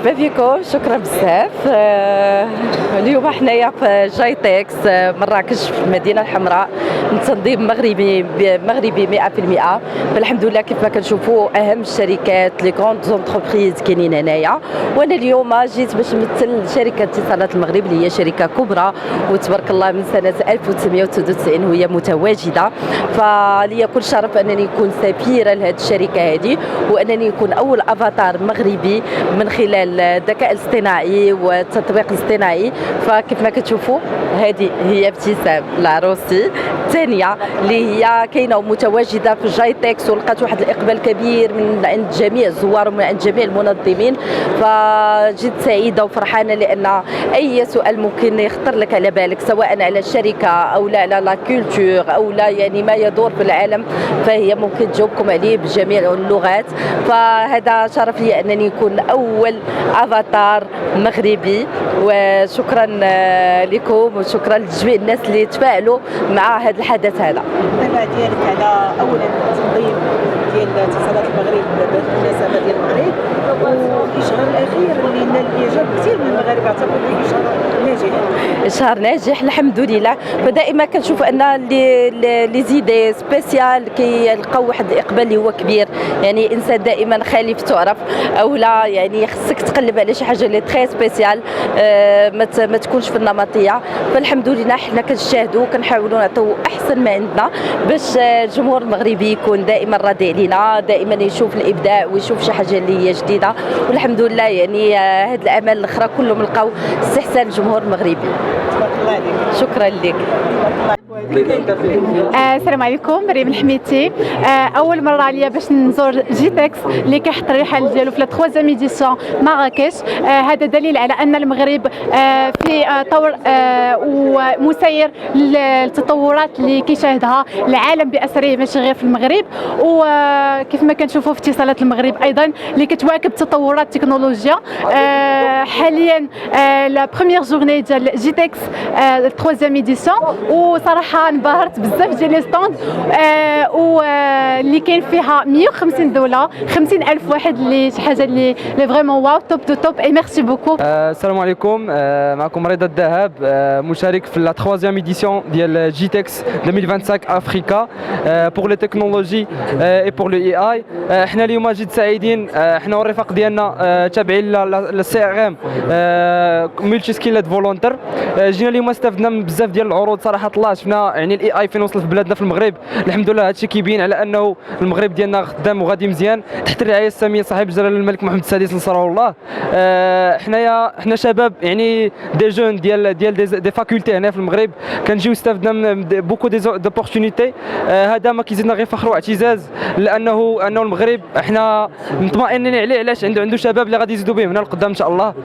مرحبا بكم، شكرا بزاف. اليوم حنايا في جايتكس مراكش في المدينه الحمراء من تنظيم مغربي 100%. فالحمد لله كيف ما كنشوفوا اهم الشركات لي كروند زونتربريز كاينين هنايا. وانا اليوم جيت باش نمثل شركه اتصالات المغرب اللي هي شركه كبرى وتبارك الله من سنه 1993 وهي متواجده. فلي كل شرف انني نكون سفيره لهذه الشركه هذه، وانني نكون اول افاتار مغربي من خلال الذكاء الاصطناعي والتطبيق الاصطناعي. فكيف ما كتشوفوا هذه هي ابتسام العروسي الثانيه اللي هي كاينه ومتواجده في جايتكس، ولقات واحد الاقبال كبير من عند جميع الزوار ومن عند جميع المنظمين. فجد سعيده وفرحانه لان اي سؤال ممكن يخطر لك على بالك سواء على الشركه او لا على لا كولتور او لا يعني ما يدور في العالم، فهي ممكن تجاوبكم عليه بجميع اللغات. فهذا شرف لي انني نكون اول افاتار مغربي، وشكرا لكم وشكرا لجميع الناس اللي تفاعلوا مع هذا الحدث هذا. الطبع ديالك على اولا تنظيم ديال اتصالات المغرب بالمناسبه ديال المغرب، والاشهار الاخير اللي نال الاعجاب كثير من المغاربه اعتبروا به اشهار ناجح. اشهار ناجح الحمد لله. فدائما كنشوف ان لي زيدي سبيسيال كيلقاو واحد الاقبال اللي هو كبير. يعني انسان دائما خالف تعرف او لا، يعني خصك تقلب على شي حاجه اللي تري سبيسيال، ما تكونش في النمطيه. فالحمد لله حنا كنجتهدوا وكنحاولوا نعطيو احسن ما عندنا باش الجمهور المغربي يكون دائما راضي علينا، دائما يشوف الابداع ويشوف شي حاجه اللي هي جديده. والحمد لله يعني هاد الاعمال الاخرى كلهم لقاو استحسان الجمهور المغربي. تبارك الله عليك. شكرا لك. السلام عليكم، مريم الحميتي. اول مره عليا باش نزور جيتكس اللي كيحط الرحال ديالو في لا 3 ايديسيون مراكش. هذا دليل على ان المغرب في طور ومسير للتطورات اللي كيشاهدها العالم باسره ماشي غير في المغرب. وكيف ما كنشوفوا في اتصالات المغرب ايضا اللي كتواكب تطورات التكنولوجيا. حاليا لا بروميير جورني ديال جيتكس 3 ايديسيون، وصراحه انبهرت بزاف ديال لي ستوند واللي كاين فيها 150 دوله 50,000 واحد، اللي شي حاجه اللي فريمون واو توب دو توب. اي ميرسي بوكو. السلام عليكم، معكم رضا الذهب، مشارك في لا 3 ايديسيون ديال جيتكس 2025 افريكا بور لي تكنولوجي اي بور لو اي اي. حنا اليوم جد سعيدين، حنا والرفاق ديالنا تابعين للسي ار ام ملتي سكيلات فولونتير. جينا اليوم استفدنا من بزاف ديال العروض صراحه الله. شفنا يعني الاي اي فين وصل في بلادنا في المغرب. الحمد لله هادشي كيبين على انه المغرب ديالنا خدام وغادي مزيان تحت الرعايه الساميه صاحب جلاله الملك محمد السادس نصره الله. حنا شباب يعني دي جون ديال دي فاكولتي هنا في المغرب، كنجيو استفدنا من بوكو دي زوبورتونيتي. هذا ما كيزيدنا غير فخر واعتزاز، لانه المغرب حنا مطمئنين عليه. علاش عنده شباب اللي غادي يزيدوا به من القدام ان شاء الله.